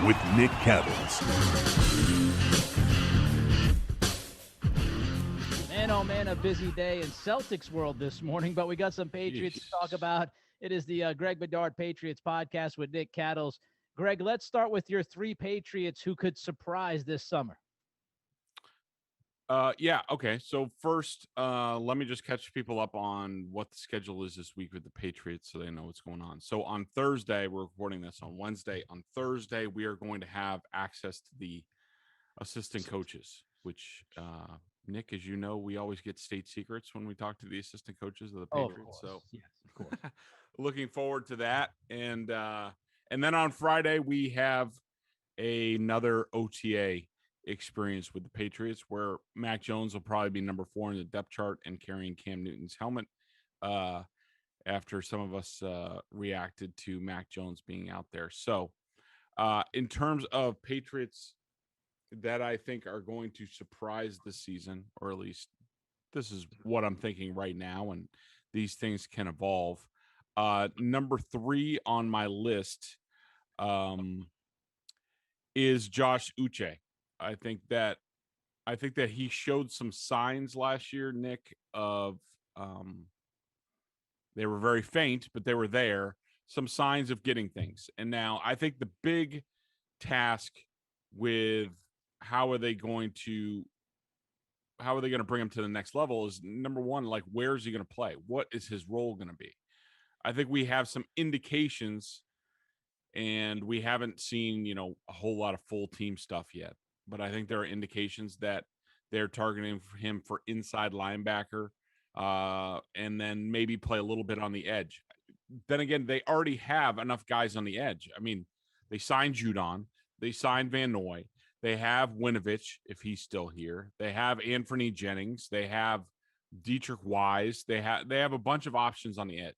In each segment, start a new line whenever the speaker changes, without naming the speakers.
with Nick Cattles.
Man, oh man, a busy day in Celtics world this morning, but we got some Patriots to talk about. It is the Greg Bedard Patriots podcast with Nick Cattles. Greg, let's start with your three Patriots who could surprise this summer.
Yeah. Okay. So first, let me just catch people up on what the schedule is this week with the Patriots so they know what's going on. So on Thursday, we're recording this on Wednesday. On Thursday, we are going to have access to the assistant coaches, which, Nick, as you know, we always get state secrets when we talk to the assistant coaches of the Patriots.
Of course.
So
Yes, of course.
looking forward to that. And then on Friday, we have another OTA experience with the Patriots where Mac Jones will probably be number 4 in the depth chart and carrying Cam Newton's helmet after some of us reacted to Mac Jones being out there. So in terms of Patriots that I think are going to surprise this season, or at least this is what I'm thinking right now, and these things can evolve. Number 3 on my list is Josh Uche. I think that he showed some signs last year, Nick, of they were very faint, but they were there. Some signs of getting things. And now I think the big task with how are they going to bring him to the next level is, number one, like, where is he going to play? What is his role going to be? I think we have some indications, and we haven't seen, a whole lot of full team stuff yet. But I think there are indications that they're targeting him for inside linebacker, and then maybe play a little bit on the edge. Then again, they already have enough guys on the edge. I mean, they signed Judon, they signed Van Noy, they have Winovich if he's still here, they have Anthony Jennings, they have Dietrich Wise, they have a bunch of options on the edge.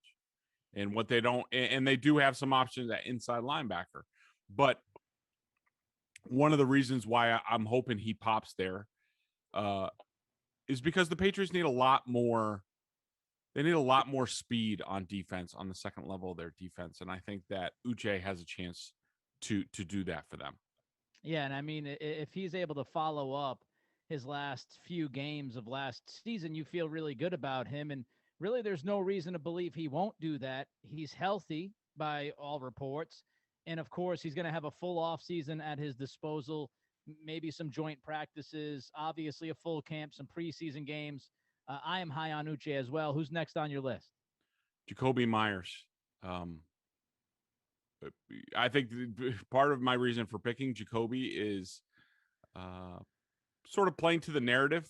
And what they don't, and they do have some options at inside linebacker, but one of the reasons why I'm hoping he pops there is because the Patriots need a lot more. They need a lot more speed on defense, on the second level of their defense, and I think that Uche has a chance to do that for them.
Yeah, and I mean, if he's able to follow up his last few games of last season, you feel really good about him, and really there's no reason to believe he won't do that. He's healthy by all reports. And of course, he's going to have a full offseason at his disposal, maybe some joint practices, obviously a full camp, some preseason games. I am high on Uche as well. Who's next on your list?
Jacoby Myers. I think part of my reason for picking Jacoby is sort of playing to the narrative.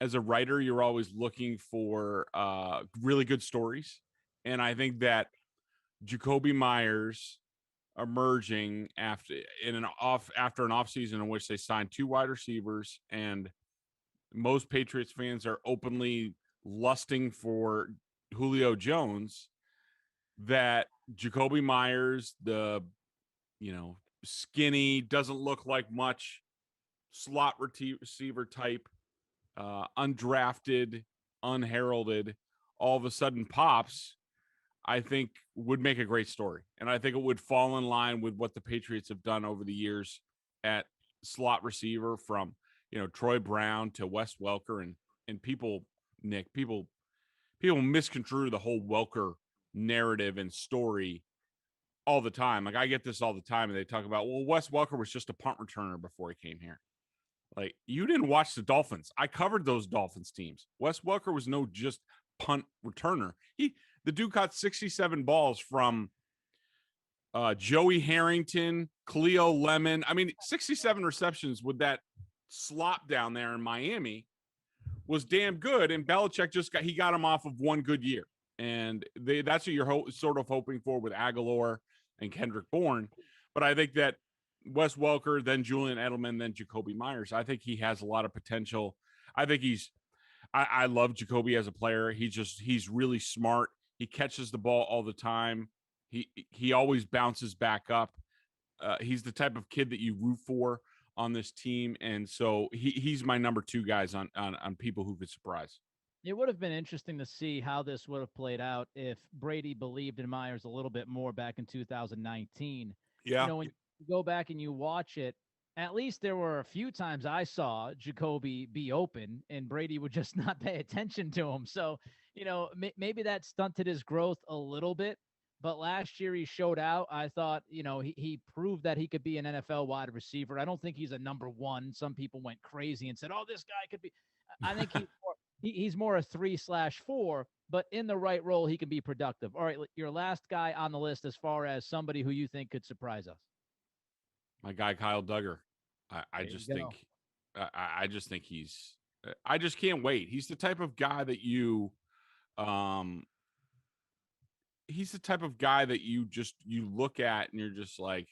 As a writer, you're always looking for really good stories. And I think that Jacoby Myers emerging after an offseason in which they signed 2 wide receivers, and most Patriots fans are openly lusting for Julio Jones, that Jacoby Myers, the skinny, doesn't look like much, slot receiver type, undrafted, unheralded, all of a sudden pops, I think would make a great story. And I think it would fall in line with what the Patriots have done over the years at slot receiver, from, Troy Brown to Wes Welker, and people, Nick, people misconstrue the whole Welker narrative and story all the time. Like, I get this all the time, and they talk about, well, Wes Welker was just a punt returner before he came here. Like, you didn't watch the Dolphins. I covered those Dolphins teams. Wes Welker was no just punt returner. The dude caught 67 balls from Joey Harrington, Cleo Lemon. I mean, 67 receptions with that slop down there in Miami was damn good. And Belichick got him off of one good year. And that's what you're sort of hoping for with Aguilar and Kendrick Bourne. But I think that Wes Welker, then Julian Edelman, then Jacoby Myers, I think he has a lot of potential. I think I love Jacoby as a player. He's really smart. He catches the ball all the time. He always bounces back up. He's the type of kid that you root for on this team. And so he's my number 2 guys on people who could surprise.
It would have been interesting to see how this would have played out if Brady believed in Myers a little bit more back in 2019.
Yeah.
When you go back and you watch it, at least there were a few times I saw Jacoby be open and Brady would just not pay attention to him. So, maybe that stunted his growth a little bit. But last year he showed out. I thought, he proved that he could be an NFL wide receiver. I don't think he's a number one. Some people went crazy and said, "Oh, this guy could be." I think he's more a 3/4, but in the right role, he can be productive. All right, your last guy on the list as far as somebody who you think could surprise us.
My guy Kyle Duggar. I
There you
just
go.
think I just think I just can't wait. He's the type of guy that um you look at and you're just like,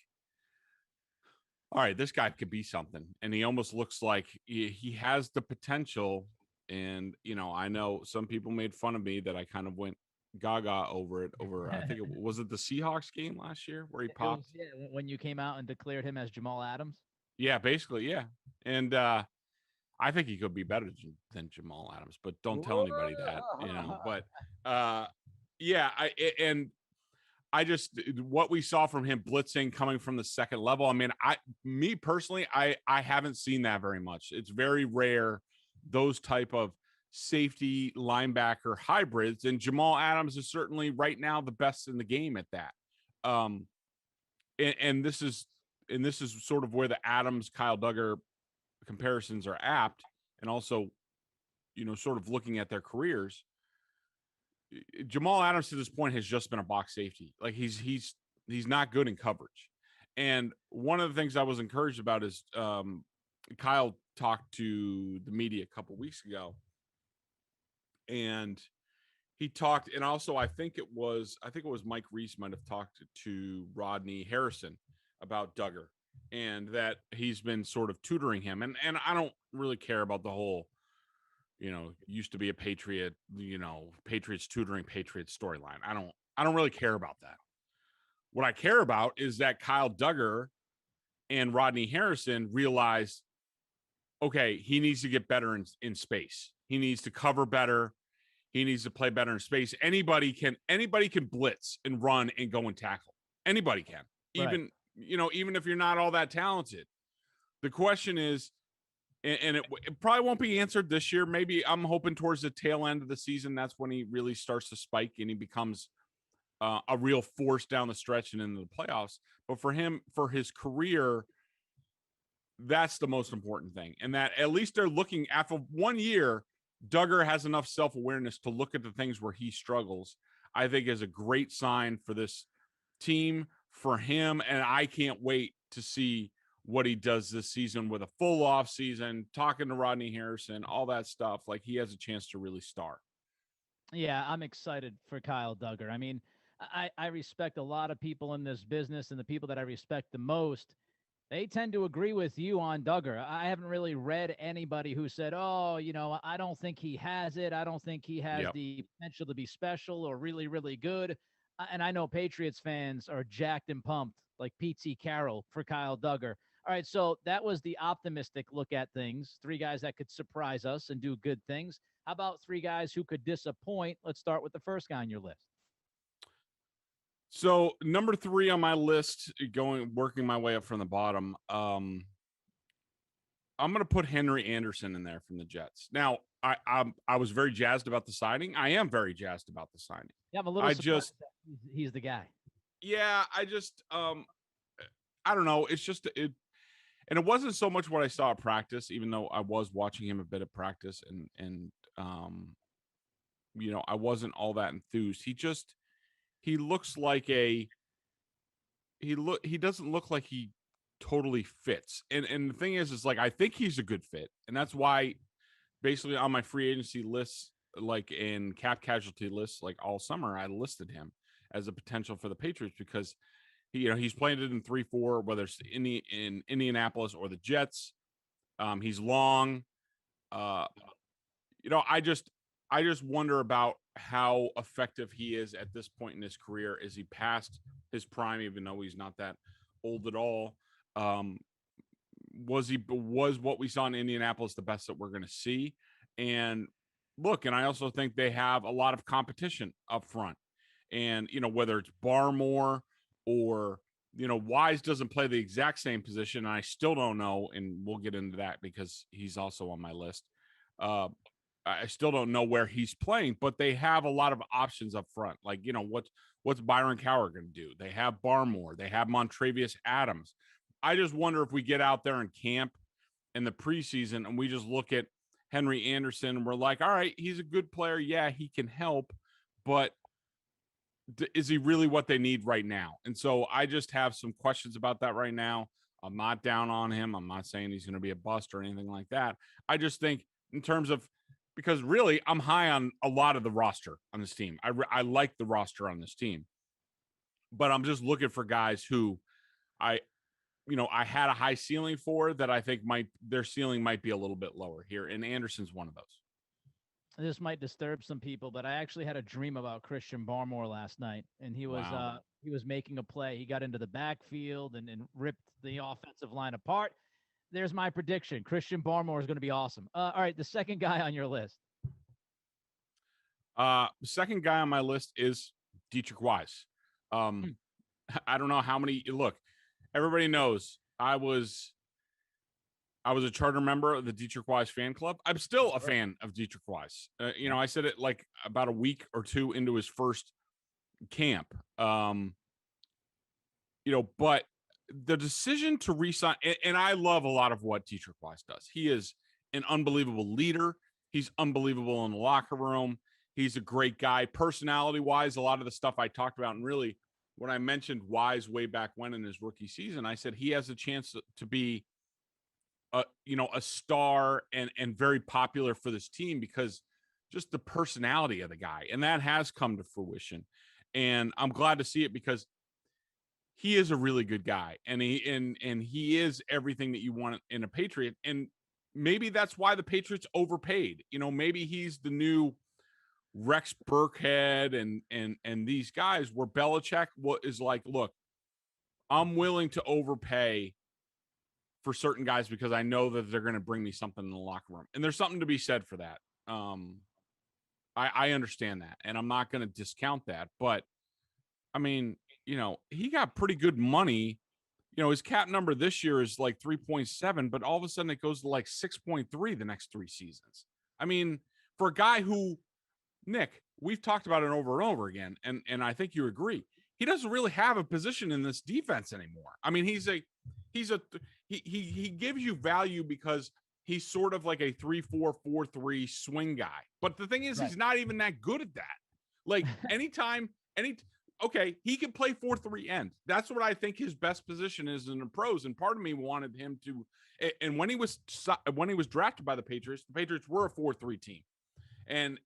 all right, this guy could be something. And he almost looks like he has the potential. And, I know some people made fun of me that I kind of went gaga over it. I think it was it the Seahawks game last year where he
It was,
popped.
yeah, when you came out and declared him as Jamal Adams.
Yeah, basically. Yeah. And, I think he could be better than Jamal Adams, but don't tell anybody that, but, yeah, and I just what we saw from him blitzing coming from the second level. I mean, me personally, I haven't seen that very much. It's very rare those type of safety linebacker hybrids, and Jamal Adams is certainly right now the best in the game at that. Um, and this is sort of where the Adams Kyle Duggar comparisons are apt, and also sort of looking at their careers. Jamal Adams to this point has just been a box safety. Like he's not good in coverage. And one of the things I was encouraged about is Kyle talked to the media a couple weeks ago, and he talked, and also I think it was Mike Reese might have talked to Rodney Harrison about Duggar, and that he's been sort of tutoring him. And I don't really care about the whole used to be a Patriot, Patriots tutoring Patriots storyline. I don't really care about that. What I care about is that Kyle Duggar and Rodney Harrison realized, okay, he needs to get better in space. He needs to cover better. He needs to play better in space. Anybody can blitz and run and go and tackle. Anybody can.
Right.
Even if you're not all that talented. The question is, and it probably won't be answered this year. Maybe I'm hoping towards the tail end of the season, that's when he really starts to spike and he becomes a real force down the stretch and into the playoffs. But for him, for his career, that's the most important thing. And that at least they're looking after 1 year, Duggar has enough self-awareness to look at the things where he struggles. I think is a great sign for this team, for him. And I can't wait to see what he does this season with a full off season, talking to Rodney Harrison, all that stuff. Like he has a chance to really star.
Yeah, I'm excited for Kyle Duggar. I mean, I respect a lot of people in this business, and the people that I respect the most, they tend to agree with you on Duggar. I haven't really read anybody who said, "Oh, I don't think he has it. I don't think he has
Yep.
the potential to be special or really, really good." And I know Patriots fans are jacked and pumped, like Pete Carroll for Kyle Duggar. All right, so that was the optimistic look at things. Three guys that could surprise us and do good things. How about three guys who could disappoint? Let's start with the first guy on your list.
So number 3 on my list, working my way up from the bottom. I'm going to put Henry Anderson in there from the Jets. Now, I was very jazzed about the signing. I am very jazzed about the signing.
Yeah, I'm a little
I
surprised
just,
that he's the guy.
yeah, I don't know. It's just and it wasn't so much what I saw at practice, even though I was watching him a bit at practice, and I wasn't all that enthused. He looks like he doesn't look like he totally fits. And the thing is like I think he's a good fit, and that's why basically on my free agency list, like in cap casualty lists, like all summer, I listed him as a potential for the Patriots because he's playing it in 3-4, whether it's in Indianapolis or the Jets. He's long. Uh, I just wonder about how effective he is at this point in his career. Is he past his prime, even though he's not that old at all? Was what we saw in Indianapolis the best that we're going to see? And look, and I also think they have a lot of competition up front. And, whether it's Barmore or, Wise doesn't play the exact same position. And I still don't know. And we'll get into that because he's also on my list. Uh, I still don't know where he's playing, but they have a lot of options up front. Like, what's Byron Cowher going to do? They have Barmore. They have Montravius Adams. I just wonder if we get out there in camp in the preseason and we just look at Henry Anderson and we're like, all right, he's a good player. Yeah, he can help, but is he really what they need right now? And so I just have some questions about that right now. I'm not down on him. I'm not saying he's going to be a bust or anything like that. I just think in terms of, because really I'm high on a lot of the roster on this team. I like the roster on this team, but I'm just looking for guys who I, I had a high ceiling for that I think their ceiling might be a little bit lower here. And Anderson's one of those.
This might disturb some people, but I actually had a dream about Christian Barmore last night, and he was making a play. He got into the backfield and ripped the offensive line apart. There's my prediction. Christian Barmore is going to be awesome. All right, the second guy on your list.
The second guy on my list is Dietrich Wise. I don't know how many. Look, everybody knows I was a charter member of the Dietrich Wise fan club. I'm still a fan of Dietrich Wise. I said it like about a week or two into his first camp. But the decision to resign, and I love a lot of what Dietrich Wise does. He is an unbelievable leader. He's unbelievable in the locker room. He's a great guy. Personality-wise, a lot of the stuff I talked about, and really when I mentioned Wise way back when in his rookie season, I said he has a chance to be a star and very popular for this team because just the personality of the guy. And that has come to fruition. And I'm glad to see it because he is a really good guy. And he is everything that you want in a Patriot. And maybe that's why the Patriots overpaid. Maybe he's the new Rex Burkhead and these guys where Belichick is like, look, I'm willing to overpay for certain guys because I know that they're going to bring me something in the locker room. And there's something to be said for that. I understand that, and I'm not going to discount that. But, I mean, he got pretty good money. His cap number this year is like 3.7, but all of a sudden it goes to like 6.3 the next 3 seasons. I mean, for a guy who, Nick, we've talked about it over and over again, and I think you agree, he doesn't really have a position in this defense anymore. I mean, he gives you value because he's sort of like a 3-4-4-3 swing guy. But the thing is, right, he's not even that good at that. Like okay, he can play 4-3 end. That's what I think his best position is in the pros. And part of me wanted him to, and when he was drafted by the Patriots were a 4-3 team. And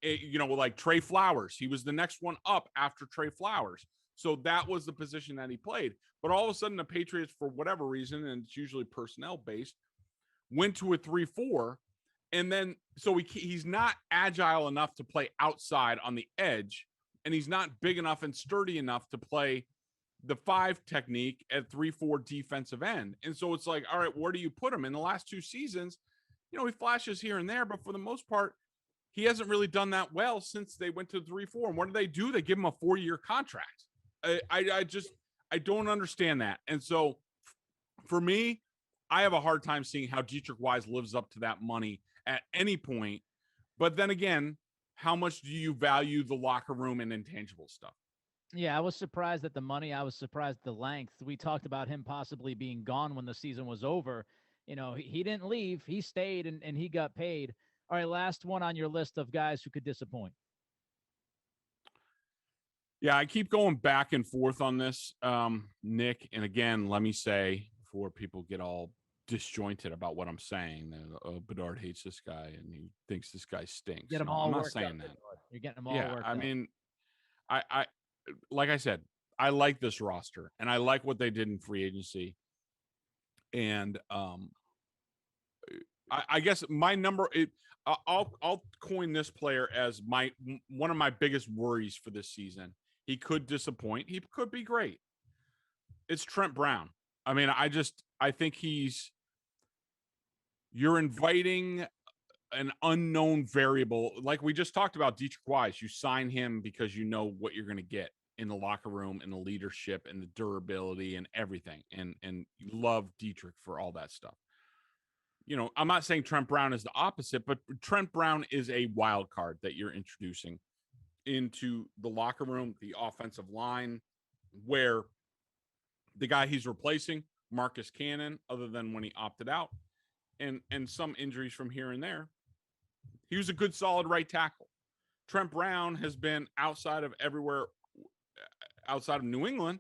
like Trey Flowers, he was the next one up after Trey Flowers. So that was the position that he played. But all of a sudden, the Patriots, for whatever reason, and it's usually personnel-based, went to a 3-4. And then, so he's not agile enough to play outside on the edge, and he's not big enough and sturdy enough to play the 5 technique at 3-4 defensive end. And so it's like, all right, where do you put him? In the last 2 seasons, he flashes here and there, but for the most part, he hasn't really done that well since they went to 3-4. And what do? They give him a 4-year contract. I don't understand that. And so for me, I have a hard time seeing how Dietrich Wise lives up to that money at any point. But then again, how much do you value the locker room and intangible stuff?
Yeah, I was surprised at the money. I was surprised at the length. We talked about him possibly being gone when the season was over. He didn't leave. He stayed and he got paid. All right, last one on your list of guys who could disappoint.
Yeah, I keep going back and forth on this, Nick. And again, let me say, before people get all disjointed about what I'm saying, Bedard hates this guy and he thinks this guy stinks.
Get him all
I'm not
worked
saying
up,
that.
Bedard. You're getting them all worked up.
I mean, I like I said, I like this roster and I like what they did in free agency. And I guess my number, I'll coin this player as one of my biggest worries for this season. He could disappoint. He could be great. It's Trent Brown. I mean, I think you're inviting an unknown variable. Like we just talked about Dietrich Wise, you sign him because you know what you're going to get in the locker room and the leadership and the durability and everything. And you love Dietrich for all that stuff. I'm not saying Trent Brown is the opposite, but Trent Brown is a wild card that you're introducing into the locker room, the offensive line, where the guy he's replacing, Marcus Cannon, other than when he opted out, and some injuries from here and there, he was a good, solid right tackle. Trent Brown has been outside of everywhere, outside of New England,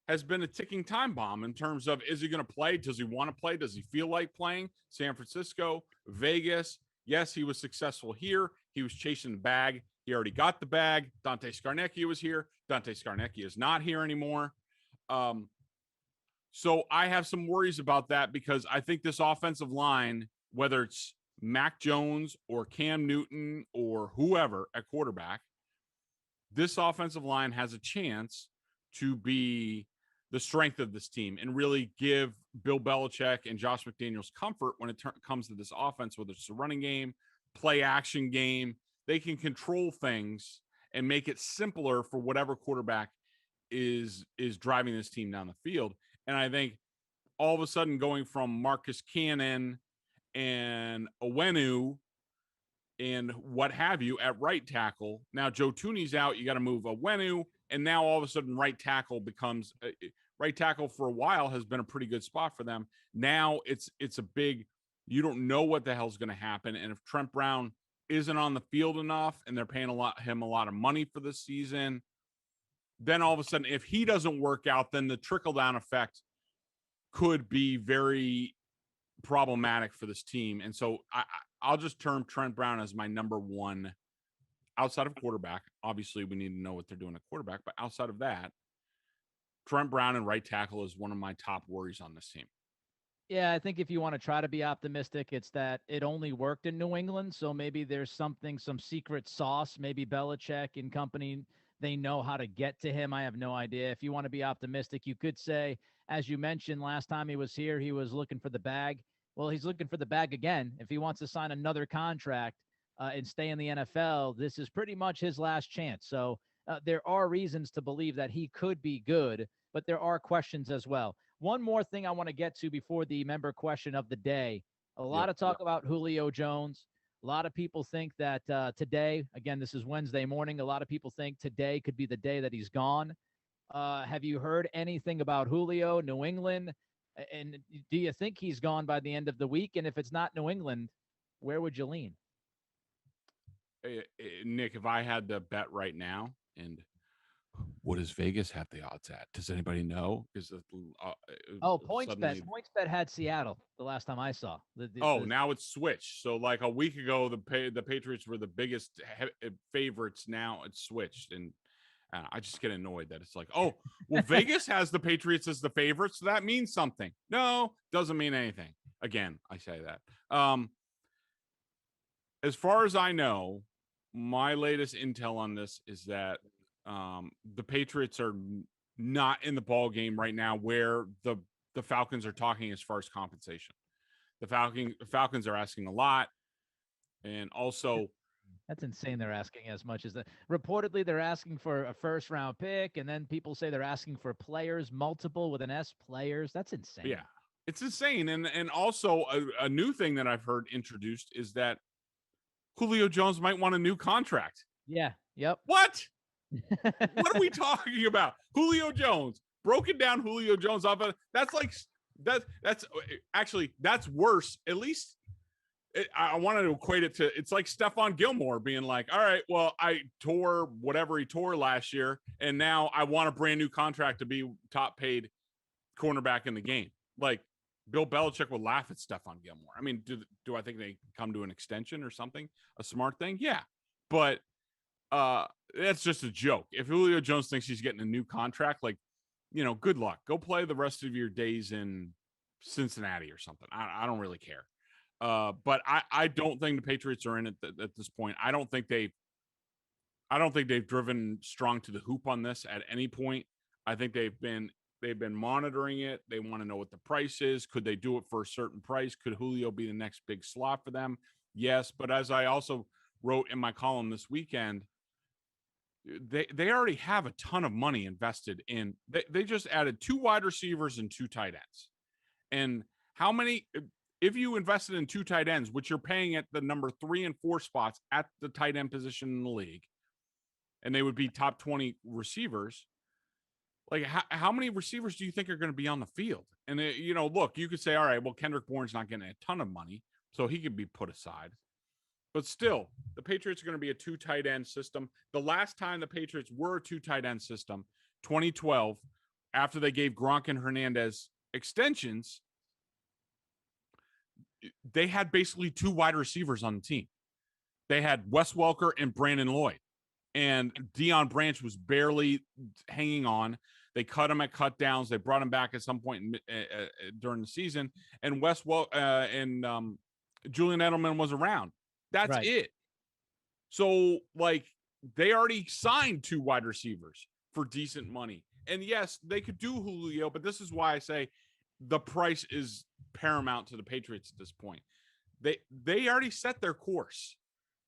has been a ticking time bomb in terms of, is he going to play? Does he want to play? Does he feel like playing? San Francisco, Vegas. Yes, he was successful here. He was chasing the bag. He already got the bag. Dante Scarnecchia was here. Dante Scarnecchia is not here anymore. So I have some worries about that because I think this offensive line, whether it's Mac Jones or Cam Newton or whoever at quarterback, this offensive line has a chance to be the strength of this team and really give Bill Belichick and Josh McDaniels comfort when it comes to this offense, whether it's a running game, play action game. They can control things and make it simpler for whatever quarterback is driving this team down the field. And I think all of a sudden going from Marcus Cannon and Owenu and what have you at right tackle. Now Joe Tooney's out. You got to move Owenu. And now all of a sudden right tackle becomes right tackle for a while has been a pretty good spot for them. Now it's a big, you don't know what the hell's going to happen. And if Trent Brown isn't on the field enough and they're paying him a lot of money for this season, then all of a sudden, if he doesn't work out, then the trickle down effect could be very problematic for this team. And so I'll just term Trent Brown as my number one outside of quarterback. Obviously, we need to know what they're doing at quarterback, but outside of that, Trent Brown and right tackle is one of my top worries on this team.
Yeah, I think if you want to try to be optimistic, it's that it only worked in New England. So maybe there's some secret sauce. Maybe Belichick and company, they know how to get to him. I have no idea. If you want to be optimistic, you could say, as you mentioned, last time he was here, he was looking for the bag. Well, he's looking for the bag again. If he wants to sign another contract and stay in the NFL, this is pretty much his last chance. So there are reasons to believe that he could be good, but there are questions as well. One more thing I want to get to before the member question of the day. A lot of talk about Julio Jones. A lot of people think that today, again, this is Wednesday morning, a lot of people think today could be the day that he's gone. Have you heard anything about Julio, New England? And do you think he's gone by the end of the week? And if it's not New England, where would you lean?
Nick, if I had to bet right now, and what does Vegas have the odds at? Does anybody know? Is
PointsBet. PointsBet had Seattle the last time I saw.
Now it's switched. So like a week ago, the Patriots were the biggest favorites. Now it's switched, and I just get annoyed that it's like, oh, well, Vegas has the Patriots as the favorites, so that means something. No, doesn't mean anything. Again, I say that. As far as I know, my latest intel on this is that the Patriots are not in the ball game right now where the Falcons are talking as far as compensation. The Falcons are asking a lot. And also,
that's insane. They're asking as much as that. Reportedly, they're asking for a first round pick. And then people say they're asking for players, multiple with an S players. That's insane.
Yeah, it's insane. And also a new thing that I've heard introduced is that Julio Jones might want a new contract.
Yeah. Yep.
What? What are we talking about? Julio Jones, broken down Julio Jones off of that's worse. At least I wanted to equate it to, it's like Stephon Gilmore being like, all right, well, I tore whatever he tore last year, and now I want a brand new contract to be top paid cornerback in the game. Like Bill Belichick would laugh at Stephon Gilmore. I mean, do I think they come to an extension or something? A smart thing? Yeah. But that's just a joke. If Julio Jones thinks he's getting a new contract, like, good luck. Go play the rest of your days in Cincinnati or something. I don't really care. But I don't think the Patriots are in it at this point. I don't think they've driven strong to the hoop on this at any point. I think they've been monitoring it. They want to know what the price is. Could they do it for a certain price? Could Julio be the next big slot for them? Yes, but as I also wrote in my column this weekend, they already have a ton of money invested in. They just added 2 wide receivers and 2 tight ends. And how many? If you invested in 2 tight ends, which you're paying at the number 3 and 4 spots at the tight end position in the league, and they would be top 20 receivers. Like, how many receivers do you think are going to be on the field? And look, you could say, all right, well, Kendrick Bourne's not getting a ton of money, so he could be put aside. But still, the Patriots are going to be a 2 tight end system. The last time the Patriots were a 2 tight end system, 2012, after they gave Gronk and Hernandez extensions, they had basically 2 wide receivers on the team. They had Wes Welker and Brandon Lloyd, and Deion Branch was barely hanging on. They cut him at cut downs. They brought him back at some point during the season, and Julian Edelman was around. That's
Right.
it. So, like, they already signed 2 wide receivers for decent money. And yes, they could do Julio, but this is why I say the price is paramount to the Patriots at this point. They already set their course.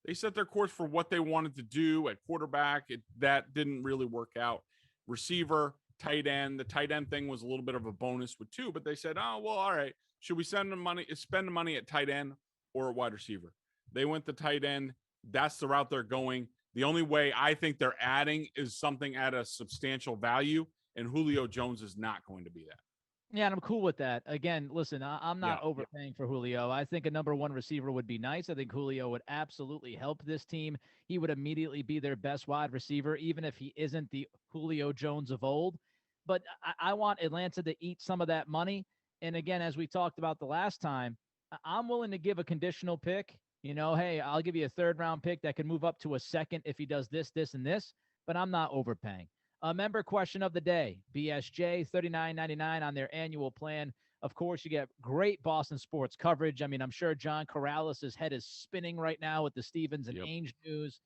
They set their course for what they wanted to do at quarterback. That didn't really work out. Receiver, tight end. The tight end thing was a little bit of a bonus with 2, but they said, oh, well, all right. Should we spend the money at tight end or a wide receiver? They went the tight end. That's the route they're going. The only way I think they're adding is something at a substantial value, and Julio Jones is not going to be that.
Yeah, and I'm cool with that. Again, listen, I'm not overpaying for Julio. I think a number 1 receiver would be nice. I think Julio would absolutely help this team. He would immediately be their best wide receiver, even if he isn't the Julio Jones of old. But I want Atlanta to eat some of that money. And again, as we talked about the last time, I'm willing to give a conditional pick. Hey, I'll give you a 3rd round pick that can move up to a 2nd if he does this, this, and this, but I'm not overpaying. A member question of the day, BSJ, $39.99 on their annual plan. Of course, you get great Boston sports coverage. I mean, I'm sure John Corrales' head is spinning right now with the Stevens and Ainge news.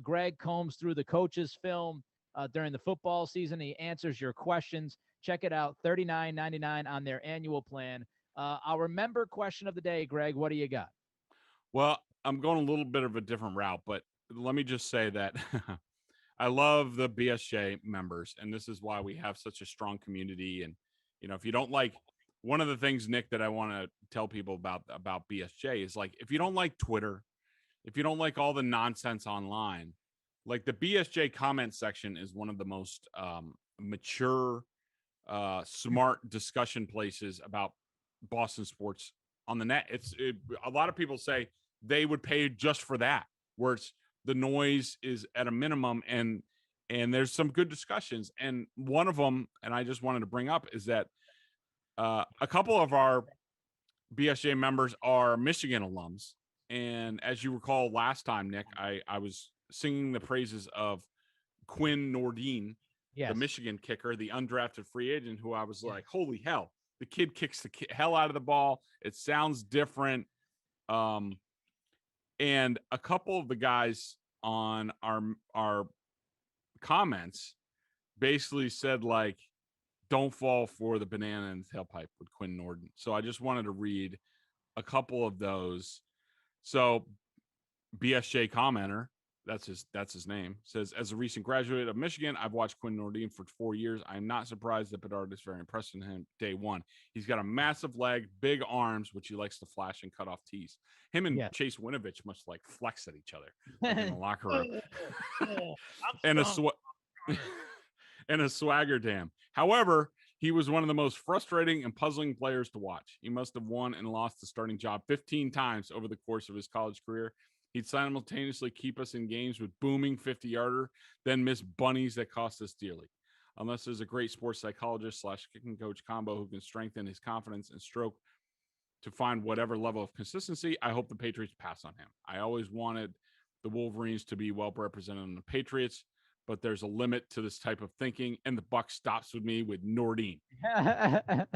Greg combs through the coaches' film during the football season. He answers your questions. Check it out, $39.99 on their annual plan. Our member question of the day, Greg, what do you got?
Well, I'm going a little bit of a different route, but let me just say that I love the BSJ members, and this is why we have such a strong community. And, if you don't like, one of the things, Nick, that I want to tell people about BSJ is, like, if you don't like Twitter, if you don't like all the nonsense online, like, the BSJ comment section is one of the most mature, smart discussion places about Boston sports on the net. A lot of people say they would pay just for that, where the noise is at a minimum, and there's some good discussions. And one of them, and I just wanted to bring up, is that a couple of our BSJ members are Michigan alums. And as you recall last time, Nick, I was singing the praises of Quinn Nordin, the Michigan kicker, the undrafted free agent, who I was like, holy hell, the kid kicks the hell out of the ball. It sounds different. And a couple of the guys on our comments basically said, like, don't fall for the banana in the tailpipe with Quinn Nordin. So I just wanted to read a couple of those. So BSJ commenter, that's his name, says, as a recent graduate of Michigan, I've watched Quinn Nordin for 4 years. I'm not surprised that Bedard is very impressed in him day one. He's got a massive leg, big arms, which he likes to flash and cut off tees. Him and Chase Winovich must, like, flex at each other, like, in the locker room. and a swagger dam. However, he was one of the most frustrating and puzzling players to watch. He must have won and lost the starting job 15 times over the course of his college career. He'd simultaneously keep us in games with booming 50-yarder, then miss bunnies that cost us dearly. Unless there's a great sports psychologist / kicking coach combo who can strengthen his confidence and stroke to find whatever level of consistency, I hope the Patriots pass on him. I always wanted the Wolverines to be well represented on the Patriots, but there's a limit to this type of thinking, and the buck stops with me with Nordin.
The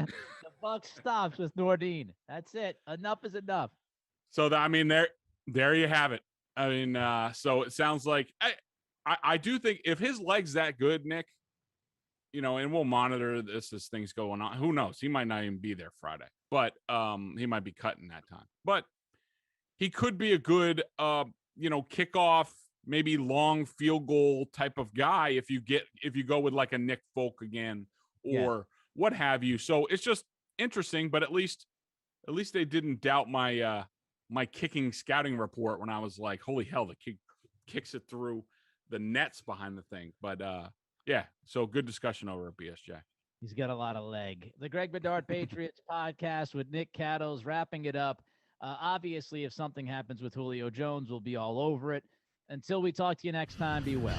buck stops with Nordin. That's it. Enough is enough.
So, there you have it. I mean, so it sounds like I do think if his leg's that good, Nick, and we'll monitor this as things going on. Who knows? He might not even be there Friday, but he might be cutting that time. But he could be a good, kickoff, maybe long field goal type of guy if you go with like a Nick Folk again
Yeah.
or what have you. So it's just interesting, but at least they didn't doubt my kicking scouting report when I was like, holy hell, the kid kicks it through the nets behind the thing. But yeah, so good discussion over at BSJ.
He's got a lot of leg. The Greg Bedard Patriots podcast with Nick Cattles wrapping it up. Obviously, if something happens with Julio Jones, we'll be all over it. Until we talk to you next time, be well.